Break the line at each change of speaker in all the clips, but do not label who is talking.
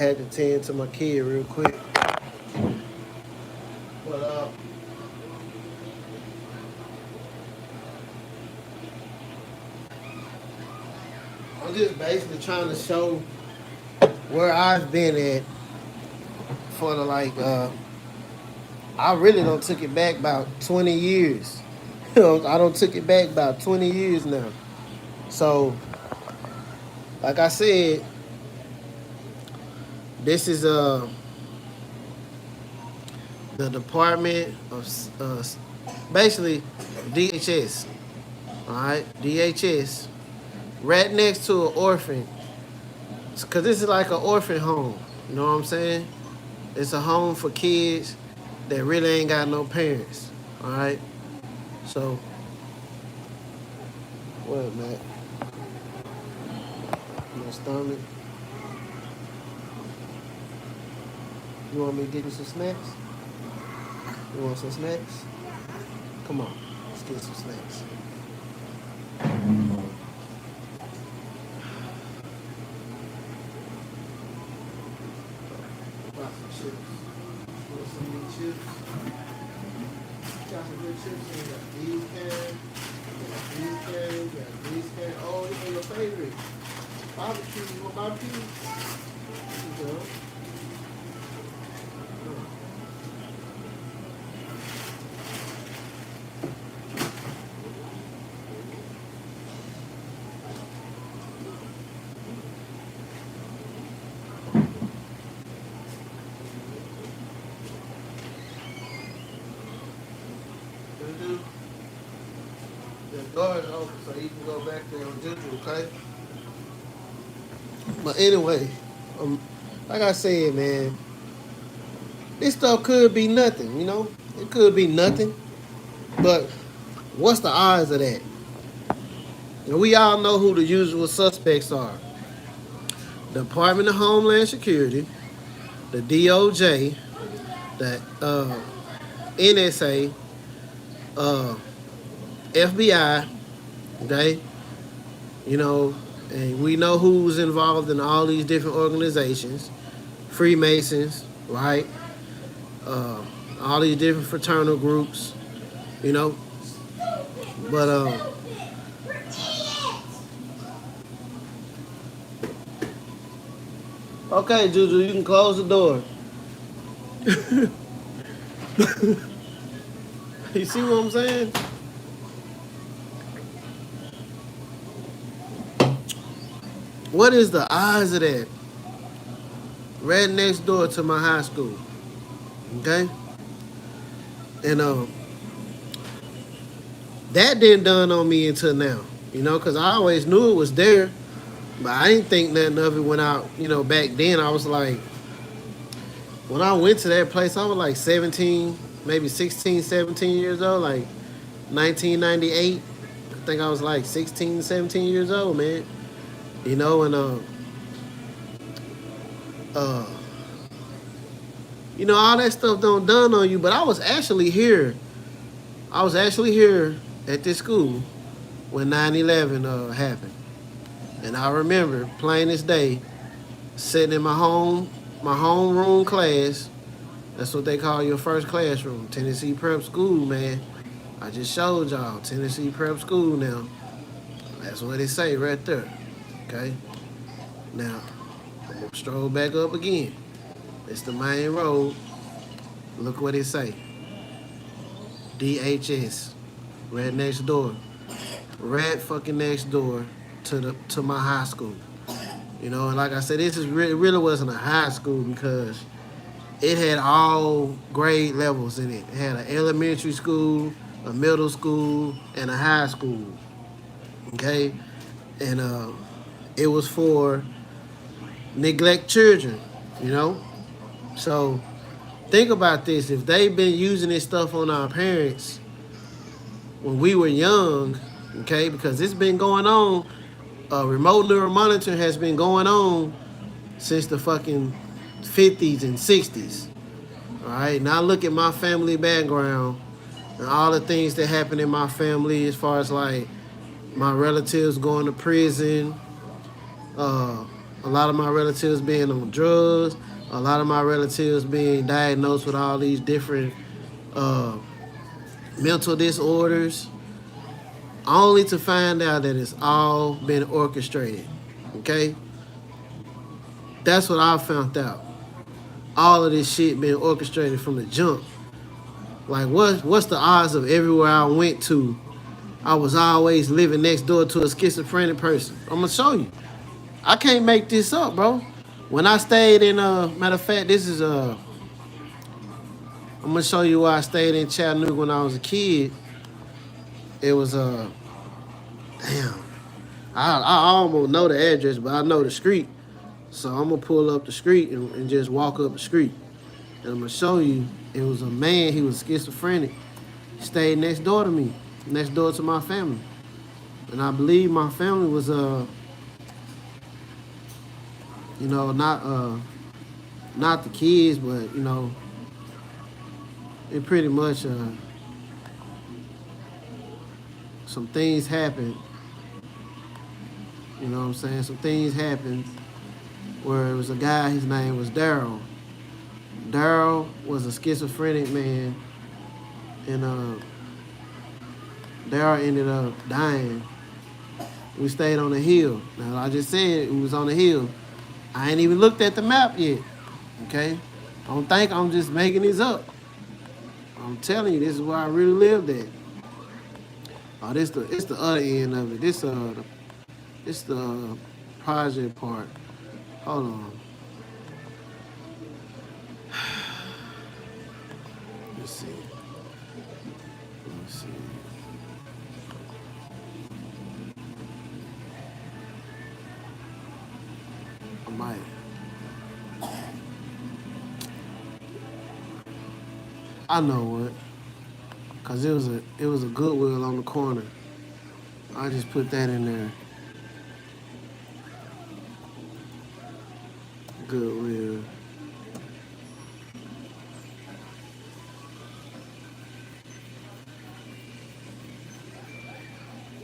had to tend to my kid real quick. But I'm just basically trying to show where I've been at for the I really don't took it back about 20 years. I don't took it back about 20 years now. So, like I said, this is the Department of basically DHS. All right, DHS, right next to an orphan, because this is like an orphan home. You know what I'm saying? It's a home for kids that really ain't got no parents. All right, so what, Matt? My stomach. You want me to get you some snacks? You want some snacks? Come on, let's get some snacks. Got some chips. Want some of these chips? Got some good chips. You got these cans. You got these cans. You got these cans. Oh, these are your favorite. Barbecue. You want barbecue? There you go. The door is open so you can go back there on duty, okay? But anyway, like I said, man, this stuff could be nothing, you know? It could be nothing. But what's the odds of that? And we all know who the usual suspects are. The Department of Homeland Security, the DOJ, the NSA, FBI, okay? You know, and we know who's involved in all these different organizations. Freemasons, right? All these different fraternal groups, you know. But okay, Juju, you can close the door. You see what I'm saying? What is the odds of that? Right next door to my high school. Okay? And that didn't dawn on me until now. You know, because I always knew it was there. But I didn't think nothing of it when I, you know, back then I was like, when I went to that place, I was like 17, maybe 16, 17 years old, like 1998. I think I was like 16, 17 years old, man. You know, and you know, all that stuff don't dawn on you. But I was actually here. I was actually here at this school when 9/11 happened. And I remember, plain as day, sitting in my homeroom class. That's what they call your first classroom, Tennessee Prep School, man. I just showed y'all Tennessee Prep School now. That's what it say right there. Okay. Now, I'm gonna stroll back up again. It's the main road. Look what it say. DHS, right next door, right fucking next door to my high school. You know, and like I said, this is really wasn't a high school because it had all grade levels in it. It had an elementary school, a middle school, and a high school. Okay, and it was for neglect children. You know, so think about this. If they've been using this stuff on our parents when we were young, okay, because it's been going on. Remote neural monitoring has been going on since the fucking 50s and 60s. All right, now look at my family background and all the things that happen in my family as far as like my relatives going to prison, A lot of my relatives being on drugs. A lot of my relatives being diagnosed with all these different uh, mental disorders, only to find out that it's all been orchestrated. Okay? That's what I found out. All of this shit been orchestrated from the jump. Like, what's the odds of everywhere I went to, I was always living next door to a schizophrenic person? I'm gonna show you. I can't make this up, bro. When I stayed in, matter of fact, this is I'm gonna show you where I stayed in Chattanooga when I was a kid. It was damn. I almost know the address, but I know the street. So I'm gonna pull up the street and just walk up the street. And I'm gonna show you, it was a man, he was schizophrenic. He stayed next door to me, next door to my family. And I believe my family was you know, not the kids, but you know, it pretty much some things happened. You know what I'm saying? Some things happened where it was a guy, his name was Daryl. Daryl was a schizophrenic man, and Daryl ended up dying. We stayed on the hill. Now, I just said it was on the hill. I ain't even looked at the map yet, okay? Don't think I'm just making this up. I'm telling you, this is where I really lived at. Oh, it's the other end of it. This the project part. Hold on. Let's see. I might. I know what. Cause it was a Goodwill on the corner. I just put that in there. Goodwill.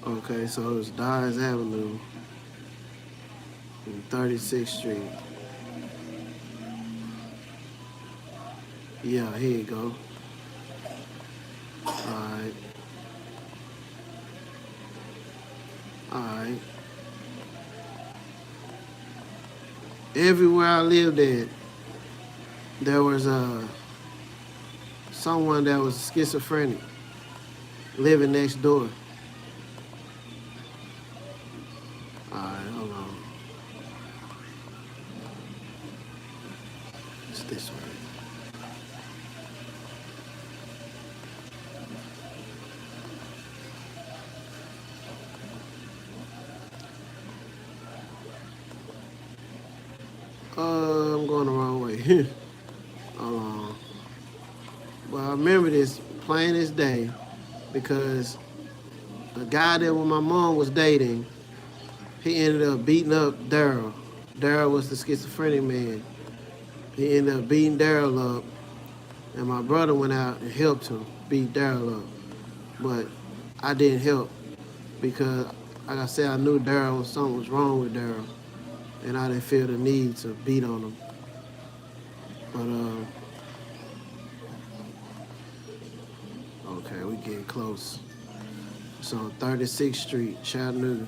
Okay, so it's Dyers Avenue and 36th Street. Yeah, here you go. Alright. Alright. Everywhere I lived at, there was someone that was schizophrenic living next door. Alright, hold on. It's this way. I'm going the wrong way. But I remember this plain as day because the guy that my mom was dating, he ended up beating up Daryl. Daryl was the schizophrenic man. He ended up beating Daryl up, and my brother went out and helped him beat Daryl up. But I didn't help because, like I said, I knew something was wrong with Daryl, and I didn't feel the need to beat on him. But okay, we getting close. It's on 36th Street, Chattanooga.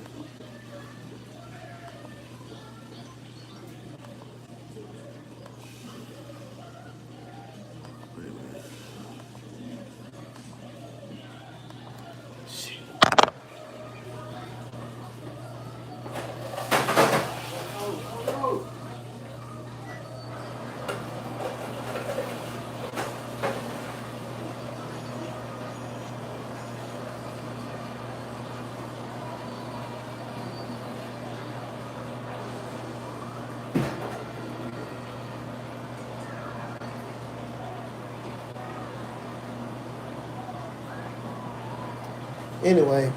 Anyway,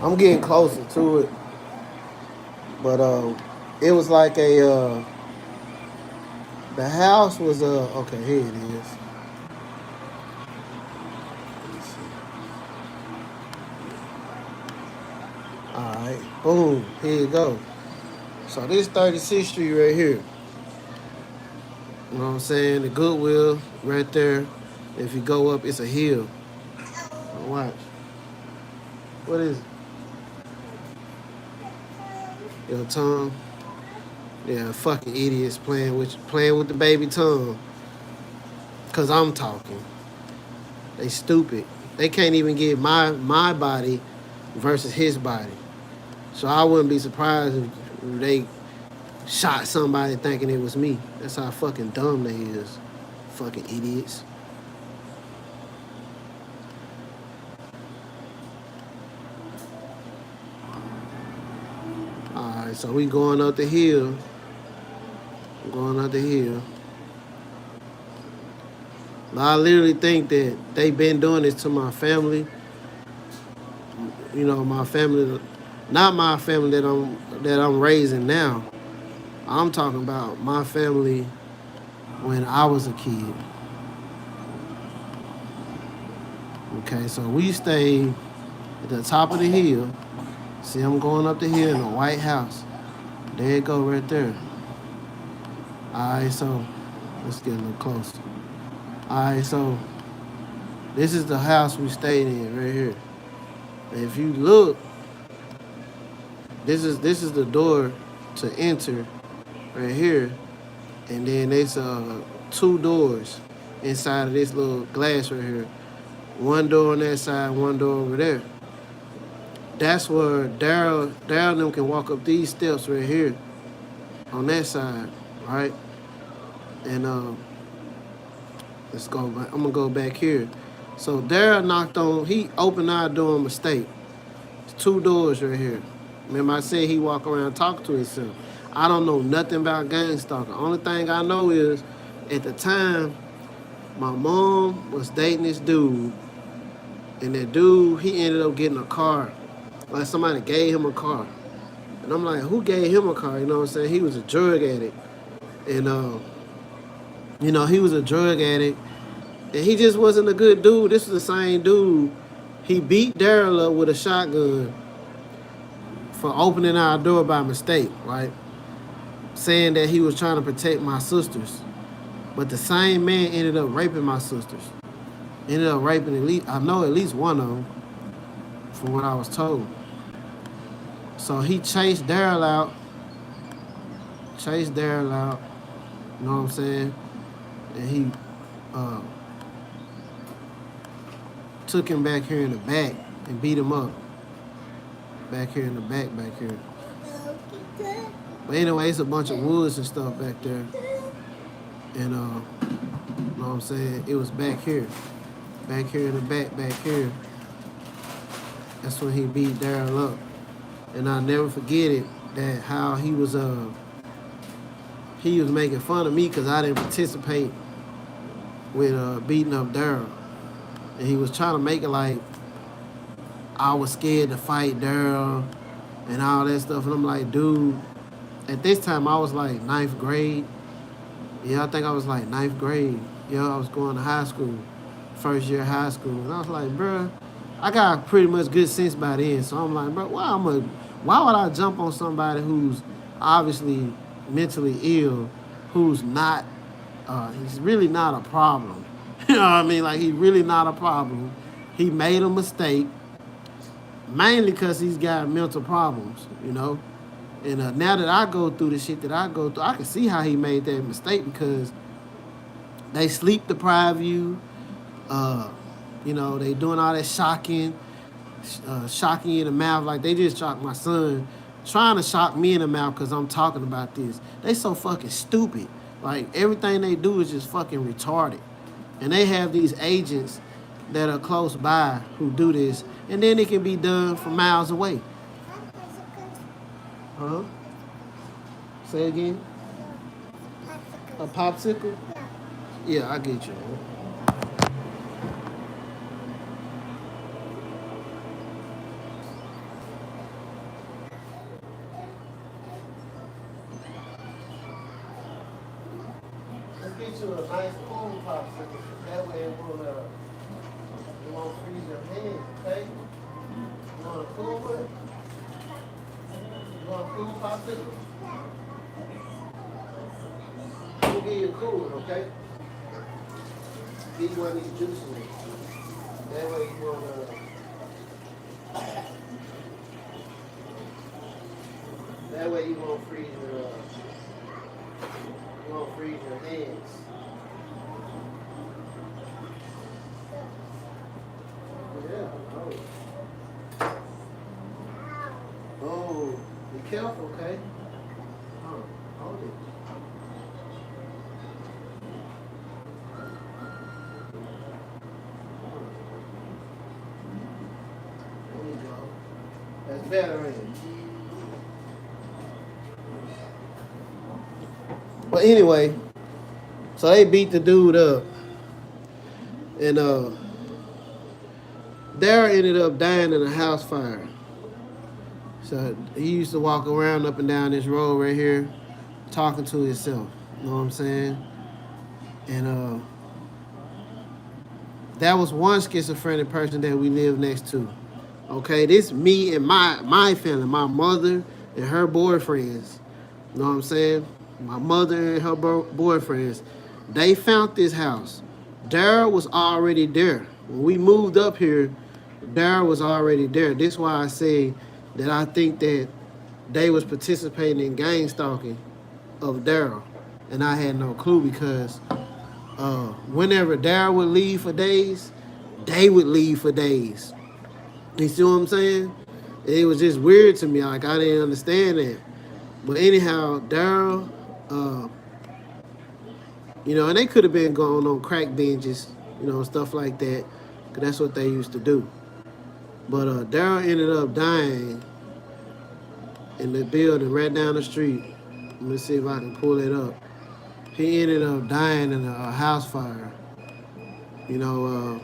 I'm getting closer to it, but it was like the house was okay. Here it is. All right, boom. Here you go. So this 36th Street right here. You know what I'm saying? The Goodwill right there. If you go up, it's a hill. Now watch. What is it? Your tongue? Yeah, fucking idiots playing with the baby tongue. Cause I'm talking. They stupid. They can't even get my body versus his body. So I wouldn't be surprised if they shot somebody thinking it was me. That's how fucking dumb they is. Fucking idiots. Alright, so we going up the hill. Going up the hill. I literally think that they been doing this to my family. You know, my family, not my family that I'm raising now. I'm talking about my family when I was a kid. Okay, so we stayed at the top of the hill. See, I'm going up the hill in a white house. There it go right there. Alright, so let's get a little closer. Alright, so this is the house we stayed in right here. And if you look, this is the door to enter right here. And then there's 2 doors inside of this little glass right here. One door on that side, one door over there. That's where Daryl and them can walk up these steps right here on that side, right? And let's go back. I'm gonna go back here. So Daryl he opened our door on mistake. It's 2 doors right here. Remember I said he walk around talking to himself. I don't know nothing about gang stalking. Only thing I know is at the time my mom was dating this dude, and that dude, he ended up getting a car. Like somebody gave him a car. And I'm like, who gave him a car? You know what I'm saying? He was a drug addict. And you know, he was a drug addict. And he just wasn't a good dude. This is the same dude. He beat Daryl up with a shotgun for opening our door by mistake, right? Saying that he was trying to protect my sisters. But the same man ended up raping my sisters. Ended up raping at least one of them, from what I was told. So he chased Daryl out. You know what I'm saying? And he took him back here in the back and beat him up. Back here in the back here. But anyway, it's a bunch of woods and stuff back there. And you know what I'm saying? It was back here. Back here in the back here. That's when he beat Daryl up. And I'll never forget it, that how he was making fun of me because I didn't participate with beating up Daryl. And he was trying to make it like I was scared to fight Daryl and all that stuff. And I'm like, dude, at this time I was like 9th grade. Yeah, I think I was like 9th grade. Yeah, I was going to high school, first year of high school. And I was like, bruh, I got pretty much good sense by then. So I'm like, bro, why would I jump on somebody who's obviously mentally ill, who's not, he's really not a problem. You know what I mean? Like, he's really not a problem. He made a mistake, mainly because he's got mental problems, you know? And now that I go through the shit that I go through, I can see how he made that mistake because they sleep deprive you. You know, they doing all that shocking you in the mouth. Like, they just shocked my son, trying to shock me in the mouth because I'm talking about this. They so fucking stupid. Like, everything they do is just fucking retarded. And they have these agents that are close by who do this, and then it can be done from miles away. Huh? Say again? A popsicle? Yeah, I get you. Let's get you a nice cool popsicle. That way it won't freeze your hands, okay? You want a cool one? You want a cool popsicle? gonna give you a cooler, okay? Give you one of these juice ones. That way you won't freeze your hands. Yeah. Oh, be careful, okay? Hold it. There you go. That's better, ain't it? But anyway, so they beat the dude up, and Darryl ended up dying in a house fire. So he used to walk around up and down this road right here, talking to himself. You know what I'm saying? And that was one schizophrenic person that we lived next to. Okay, this me and my family, my mother and her boyfriends. You know what I'm saying? My mother and her boyfriends. They found this house. Darryl was already there. When we moved up here, Darryl was already there. This is why I say that I think that they was participating in gang stalking of Darryl. And I had no clue because whenever Darryl would leave for days, they would leave for days. You see what I'm saying? It was just weird to me. Like, I didn't understand that. But anyhow, Darryl, you know, and they could have been going on crack binges, you know, stuff like that, because that's what they used to do. But Darryl ended up dying in the building right down the street. Let me see if I can pull it up. He ended up dying in a house fire. You know,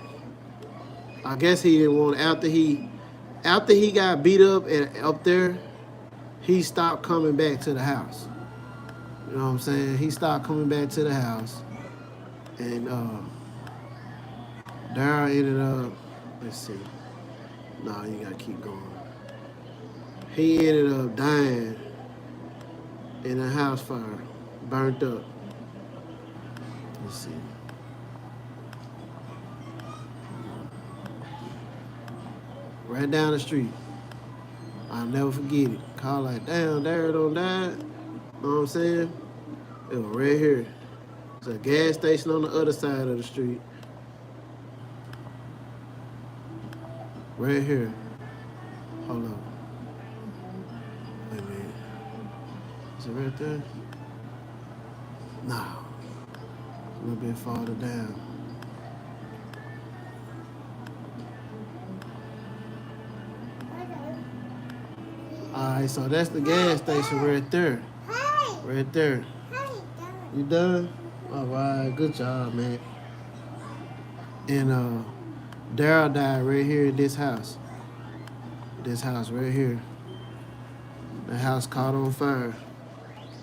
I guess he didn't want, after he got beat up up there, he stopped coming back to the house. You know what I'm saying? He stopped coming back to the house. And Darryl ended up, let's see. No, you gotta keep going. He ended up dying in a house fire, burnt up. Let's see. Right down the street. I'll never forget it. Call like, damn, Darryl don't die. You know what I'm saying? It was right here. It's a gas station on the other side of the street. Right here. Hold on. Wait a minute. Is it right there? No. A little bit farther down. Alright, so that's the gas station right there. Right there. You done? Alright, good job, man. And Darryl died right here in this house. This house right here. The house caught on fire.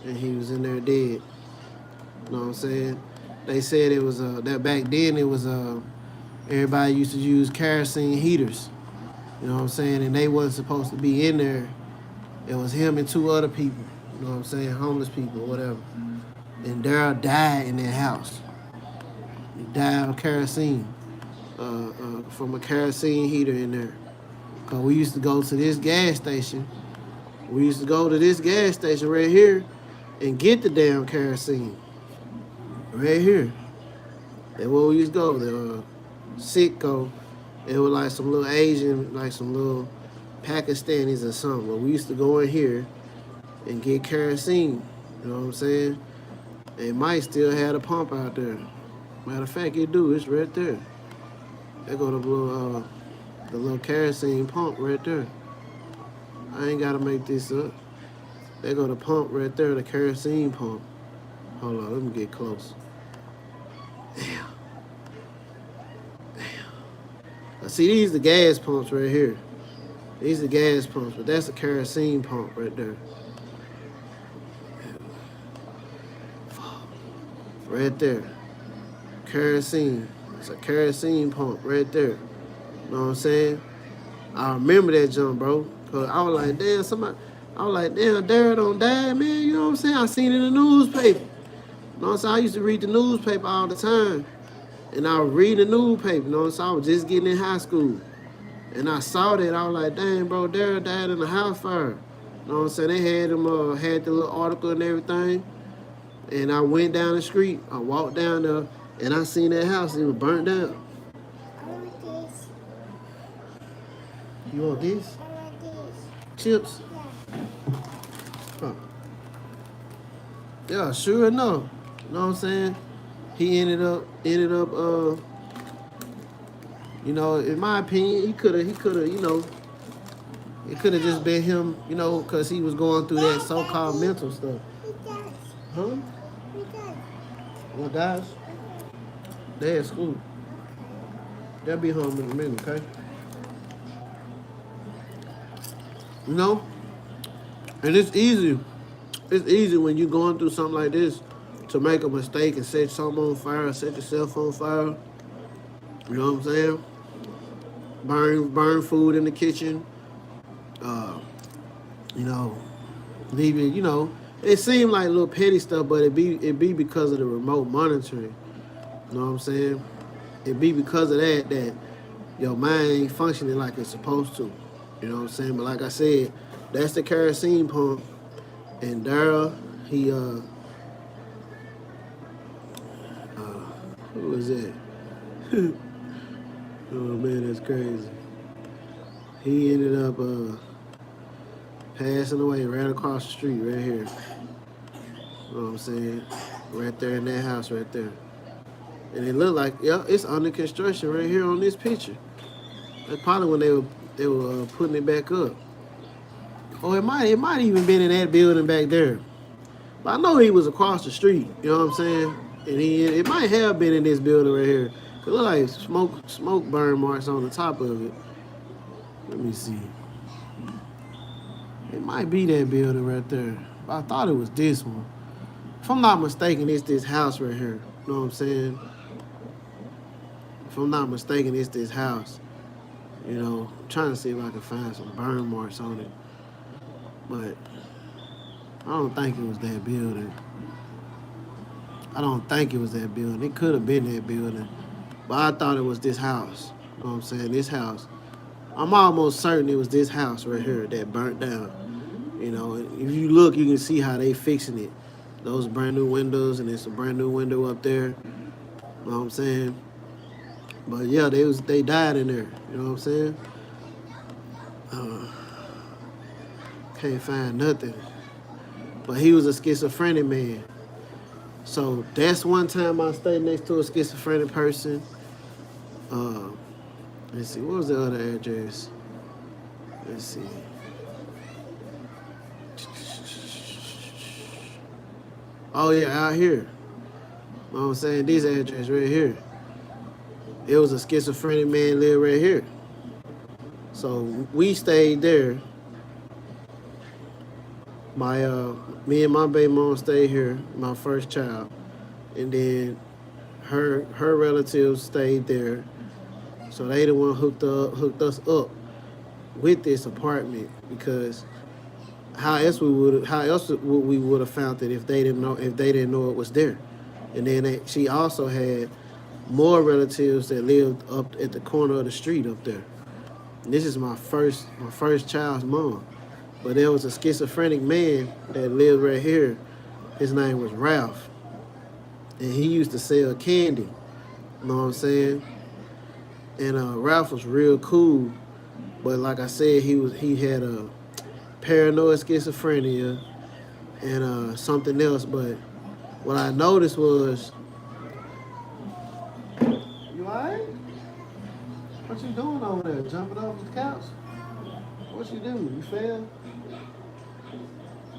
And he was in there dead. You know what I'm saying? They said it was that back then it was everybody used to use kerosene heaters. You know what I'm saying? And they wasn't supposed to be in there. It was him and two other people. You know what I'm saying? Homeless people or whatever. And Darryl died in that house. He died of kerosene. From a kerosene heater in there. Cause we used to go to this gas station. We used to go to this gas station right here and get the damn kerosene. Right here. That's where we used to go. The Sitco. It was like some little Asian, like some little Pakistanis or something. But we used to go in here and get kerosene. You know what I'm saying? It might still have a pump out there. Matter of fact, it do. It's right there. There go the little kerosene pump right there. I ain't gotta make this up. There go the pump right there, the kerosene pump. Hold on, let me get close. Damn. Now, see, these are the gas pumps right here. These are the gas pumps, but that's a kerosene pump right there. Right there. Kerosene. It's a kerosene pump right there. You know what I'm saying? I remember that jump, bro. Cause I was like, damn, Darryl don't die, man. You know what I'm saying? I seen it in the newspaper. You know what I'm saying? I used to read the newspaper all the time. And I was reading the newspaper, you know what I'm saying? I was just getting in high school. And I saw that, I was like, dang, bro, Daryl died in a house fire. You know what I'm saying? They had him, had the little article and everything. And I went down the street, I walked down there, and I seen that house, it was burnt down.
I want this.
You want this?
I want this.
Chips?
Yeah.
Huh. Yeah, sure enough. You know what I'm saying? He ended up, you know, in my opinion, he could have, you know, it could have just been him, you know, because he was going through that so-called mental stuff.
He does.
Huh?
He does.
Well, guys, they at school. They'll be home in a minute, okay? You know? And it's easy. It's easy when you're going through something like this to make a mistake and set something on fire, set yourself on fire. You know what I'm saying? Burn food in the kitchen. You know, leave it, you know. It seemed like little petty stuff, but it be because of the remote monitoring. You know what I'm saying? It be because of that your mind ain't functioning like it's supposed to. You know what I'm saying? But like I said, that's the kerosene pump. And Daryl, he who was that? Oh man, that's crazy. He ended up passing away right across the street, right here. You know what I'm saying? Right there in that house, right there. And it looked like, yeah, it's under construction right here on this picture. That's probably when they were putting it back up. Or it might even been in that building back there. But I know he was across the street. You know what I'm saying? And it might have been in this building right here. It looked like smoke burn marks on the top of it. Let me see. It might be that building right there. But I thought it was this one. If I'm not mistaken, it's this house right here. You know what I'm saying? If I'm not mistaken, it's this house. You know, I'm trying to see if I can find some burn marks on it. But I don't think it was that building. I don't think it was that building. It could have been that building. But I thought it was this house. You know what I'm saying? This house. I'm almost certain it was this house right here that burnt down. You know, if you look, you can see how they fixing it. Those brand new windows, and there's a brand new window up there. You know what I'm saying? But yeah, they died in there. You know what I'm saying? Can't find nothing. But he was a schizophrenic man. So that's one time I stayed next to a schizophrenic person. Let's see, what was the other address? Let's see. Oh yeah, out here. You know what I'm saying? This address right here. It was a schizophrenic man lived right here. So we stayed there. Me and my baby mom stayed here, my first child. And then her relatives stayed there. So they the one hooked us up with this apartment, because how else would we have found it if they didn't know it was there. And then she also had more relatives that lived up at the corner of the street up there. And this is my first child's mom. But there was a schizophrenic man that lived right here. His name was Ralph. And he used to sell candy. You know what I'm saying? And Ralph was real cool. But like I said, he had a paranoid schizophrenia and something else. But what I noticed was, you alright? What you doing over there? Jumping off the couch? What you do? You fell?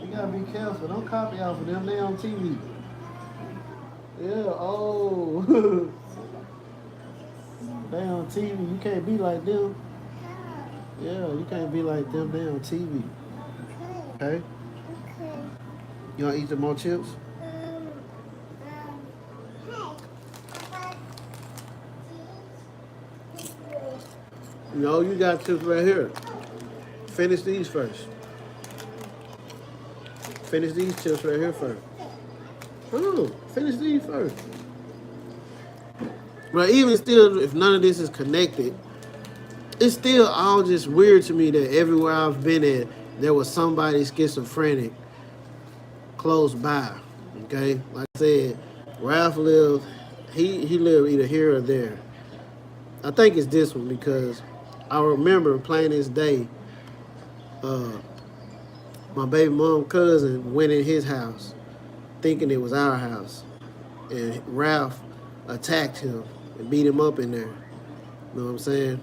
You gotta be careful. Don't copy off of them. They on TV. Yeah, oh. They on TV. You can't be like them. Yeah, you can't be like them. They on TV. Okay?
Okay.
You wanna eat some more chips? No, you got chips right here. Finish these first. Finish these chips right here first. Hold on. Finish these first. But even still, if none of this is connected, it's still all just weird to me that everywhere I've been at, there was somebody schizophrenic close by. Okay? Like I said, Ralph lived, he lived either here or there. I think it's this one because I remember plain as day, my baby mom cousin went in his house thinking it was our house. And Ralph attacked him and beat him up in there. You know what I'm saying?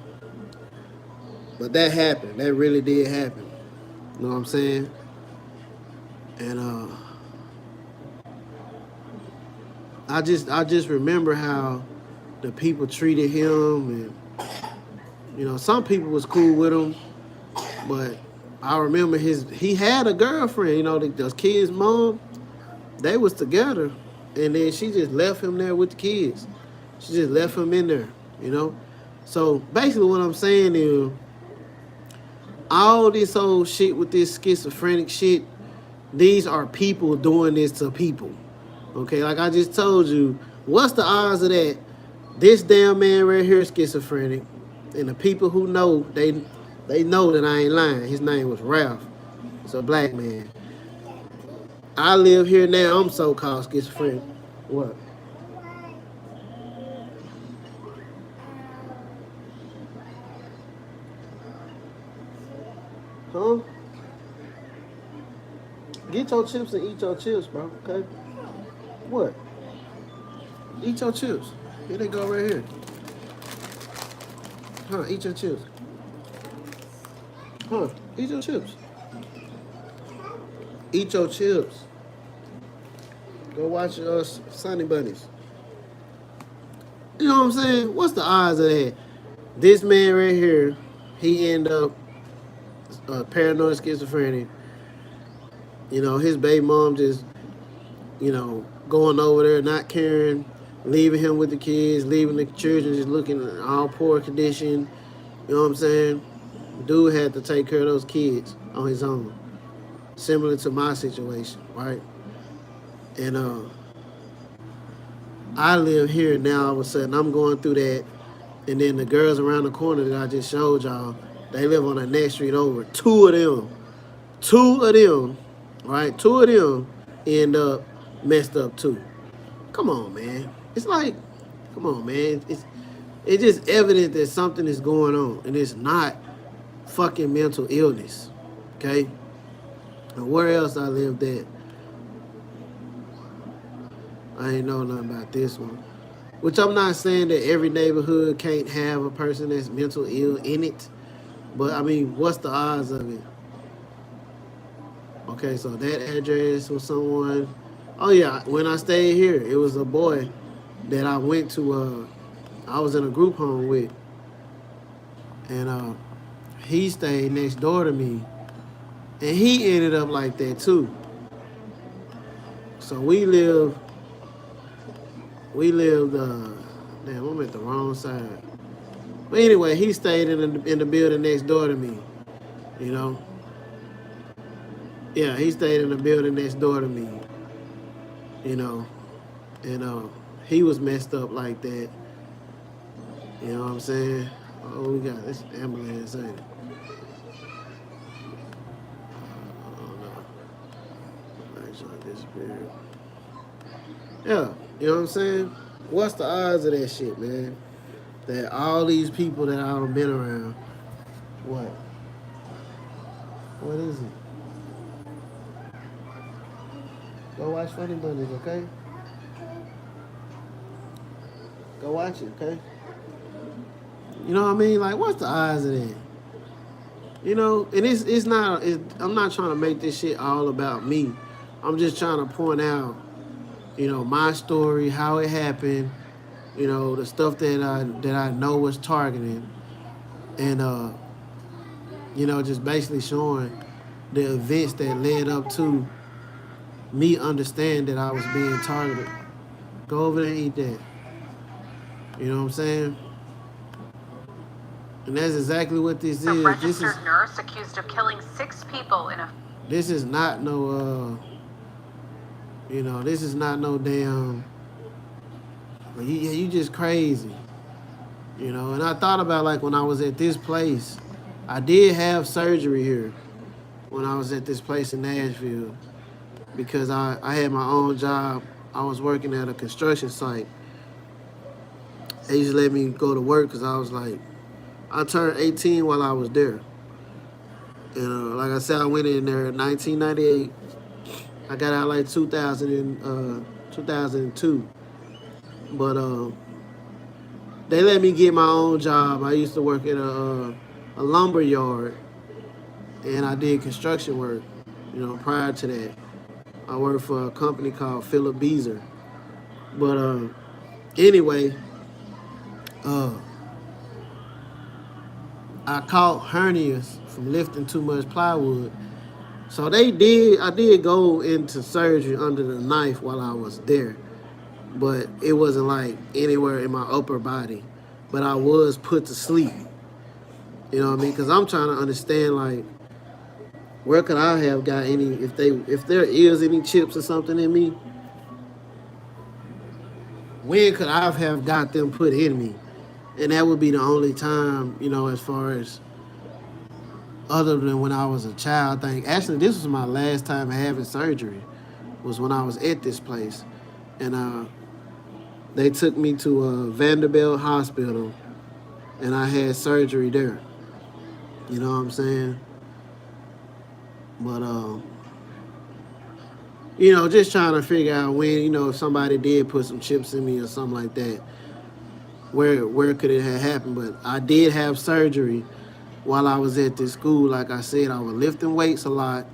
But that happened. That really did happen. You know what I'm saying? And I just remember how the people treated him, and some people was cool with him, but I remember he had a girlfriend. The kids' mom, they was together, and then she just left him there with the kids. She just left him in there. So basically, what I'm saying is, all this old shit with this schizophrenic shit, these are people doing this to people. Okay, like I just told you, what's the odds of that? This damn man right here is schizophrenic, and the people who know, they know that I ain't lying. His name was Ralph. It's a black man. I live here now. I'm so-called schizophrenic. What? Huh? Get your chips and eat your chips, bro. Okay? What? Eat your chips. Here they go right here. Huh? Eat your chips. Huh? Eat your chips. Eat your chips. Go watch Sunny Bunnies. You know what I'm saying? What's the odds of that? This man right here, he end up paranoid schizophrenic. His baby mom just, going over there, not caring, leaving him with the kids, leaving the children just looking in all poor condition. You know what I'm saying? Dude had to take care of those kids on his own. Similar to my situation, right? And I live here now. All of a sudden, I'm going through that. And then the girls around the corner that I just showed y'all, they live on the next street over. Two of them, right? Two of them end up messed up too. Come on, man. It's like, come on, man. It's just evident that something is going on. And it's not fucking mental illness. Okay? And where else I lived at? I ain't know nothing about this one. Which I'm not saying that every neighborhood can't have a person that's mental ill in it. But, I mean, what's the odds of it? Okay, so that address was someone. Oh, yeah, when I stayed here, it was a boy that I went to, I was in a group home with. And he stayed next door to me. And he ended up like that, too. So we lived, damn, I'm at the wrong side. But anyway, he stayed in the building next door to me, Yeah, he stayed in the building next door to me, And he was messed up like that. You know what I'm saying? Oh, we got this ambulance, ain't it? Oh, no. Actually, disappeared. Yeah, you know what I'm saying? What's the odds of that shit, man? That all these people that I've been around, what? What is it? Go watch Funny Bunnies, okay? Go watch it, okay? You know what I mean? Like, what's the odds of that? And it's not, I'm not trying to make this shit all about me. I'm just trying to point out, my story, how it happened, the stuff that I know was targeted. And, just basically showing the events that led up to me understand that I was being targeted. Go over there and eat that. You know what I'm saying? And that's exactly what this
A
is.
registered nurse accused of killing 6 people in a...
This is not no, You know, this is not no damn. You just crazy. You know, and I thought about like when I was at this place, I did have surgery here when I was at this place in Nashville because I had my own job. I was working at a construction site. They just let me go to work because I was like, I turned 18 while I was there. And like I said, I went in there in 1998. I got out like 2002. But they let me get my own job. I used to work at a lumber yard, and I did construction work. You know, prior to that, I worked for a company called Philip Beezer. But anyway, I caught hernias from lifting too much plywood. So I did go into surgery under the knife while I was there. But it wasn't like anywhere in my upper body. But I was put to sleep. You know what I mean? Because I'm trying to understand, like, where could I have got any, if there is any chips or something in me, when could I have got them put in me? And that would be the only time, you know, as far as other than when I was a child thing. Actually, this was my last time having surgery, was when I was at this place. And they took me to Vanderbilt Hospital, and I had surgery there. You know what I'm saying? But, you know, just trying to figure out when, you know, if somebody did put some chips in me or something like that, where could it have happened? But I did have surgery while I was at this school. Like I said, I was lifting weights a lot.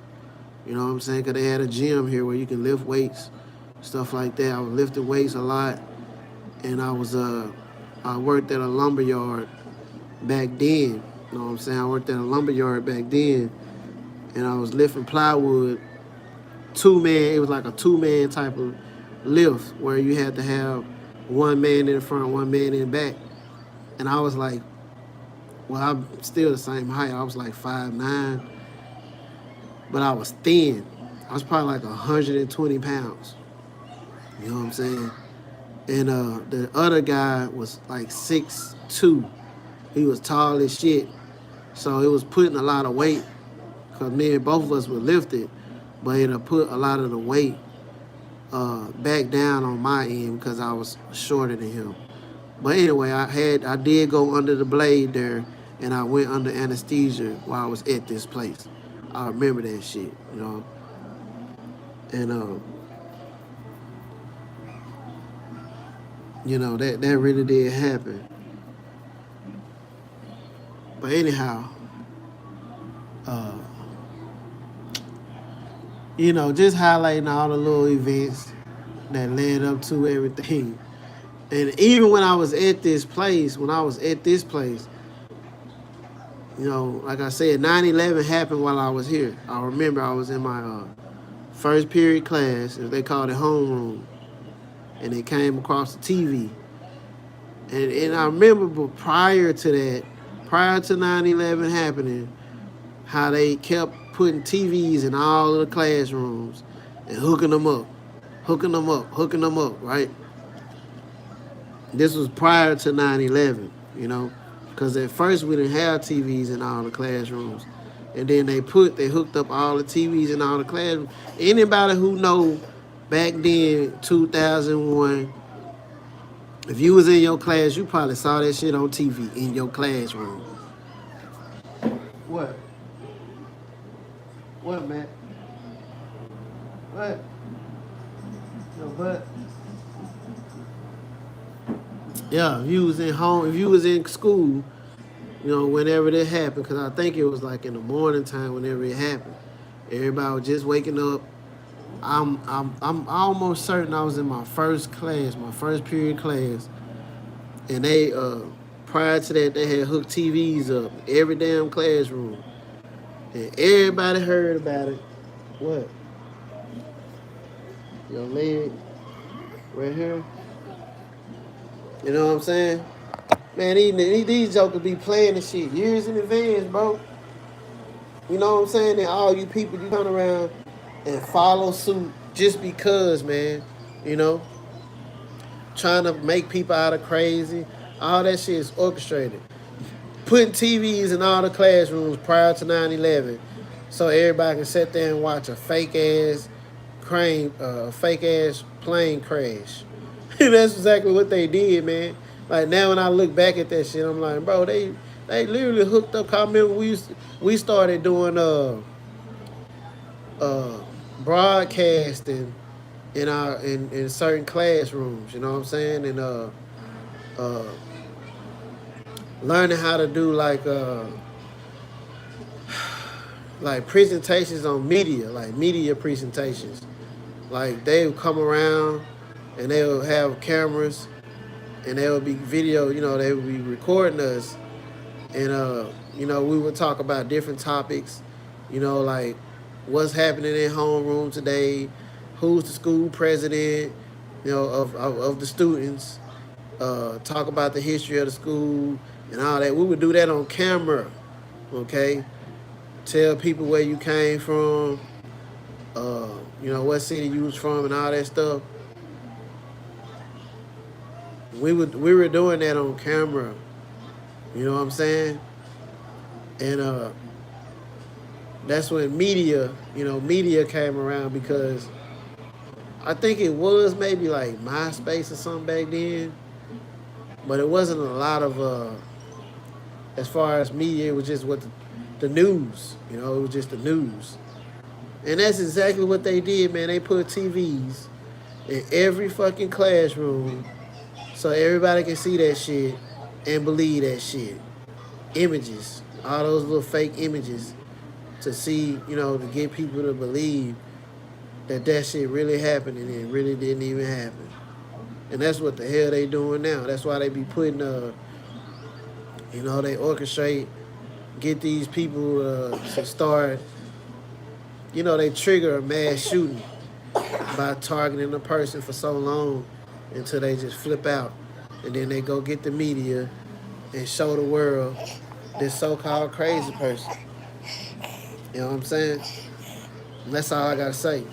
You know what I'm saying? Because they had a gym here where you can lift weights, stuff like that. I was lifting weights a lot. And I worked at a lumber yard back then. You know what I'm saying? I worked at a lumber yard back then. And I was lifting plywood. It was like a two-man type of lift where you had to have one man in the front, one man in the back. And I was like, well, I'm still the same height. I was like 5'9", but I was thin. I was probably like 120 pounds. You know what I'm saying? And the other guy was like 6'2". He was tall as shit. So it was putting a lot of weight because both of us were lifted, but it put a lot of the weight back down on my end because I was shorter than him. But anyway, I did go under the blade there, and I went under anesthesia while I was at this place. I remember that shit, you know. And you know, that really did happen. But anyhow, you know, just highlighting all the little events that led up to everything. And even when I was at this place, you know, like I said, 9/11 happened while I was here. I remember I was in my first period class, they called it homeroom, and it came across the TV. And I remember prior to 9/11 happening, how they kept putting TVs in all of the classrooms and hooking them up, right? This was prior to 9/11, you know, because at first we didn't have TVs in all the classrooms. And then they hooked up all the TVs in all the classrooms. Anybody who know back then, 2001, if you was in your class, you probably saw that shit on TV in your classroom. What? What, man? What? No, but yeah, if you was in school, you know, whenever that happened, because I think it was like in the morning time whenever it happened. Everybody was just waking up. I'm almost certain I was in my first period class, and they prior to that they had hooked TVs up every damn classroom, and everybody heard about it. What? Your leg right here. You know what I'm saying? Man, these jokers be playing this shit years in advance, bro. You know what I'm saying? And all you people, you turn around and follow suit just because, man, you know, trying to make people out of crazy. All that shit is orchestrated. Putting TVs in all the classrooms prior to 9/11, so everybody can sit there and watch a fake ass plane crash. And that's exactly what they did, man. Like now, when I look back at that shit, I'm like, bro, they literally hooked up. I remember we started doing broadcasting in certain classrooms. You know what I'm saying? And uh, learning how to do like presentations on media, like media presentations. Like they would come around and they would have cameras and there would be video, they would be recording us and we would talk about different topics, like what's happening in homeroom today, who's the school president, of the students, talk about the history of the school and all that. We would do that on camera, okay? Tell people where you came from, what city you was from and all that stuff. We were doing that on camera. You know what I'm saying? And that's when media came around, because I think it was maybe like MySpace or something back then. But it wasn't a lot of as far as media, it was just what the news, it was just the news. And that's exactly what they did, man. They put TVs in every fucking classroom so everybody can see that shit and believe that shit. Images, all those little fake images to see, to get people to believe that shit really happened and it really didn't even happen. And that's what the hell they doing now. That's why they be putting, they orchestrate, get these people to start, they trigger a mass shooting by targeting a person for so long until they just flip out. And then they go get the media and show the world this so-called crazy person. You know what I'm saying? And that's all I gotta say.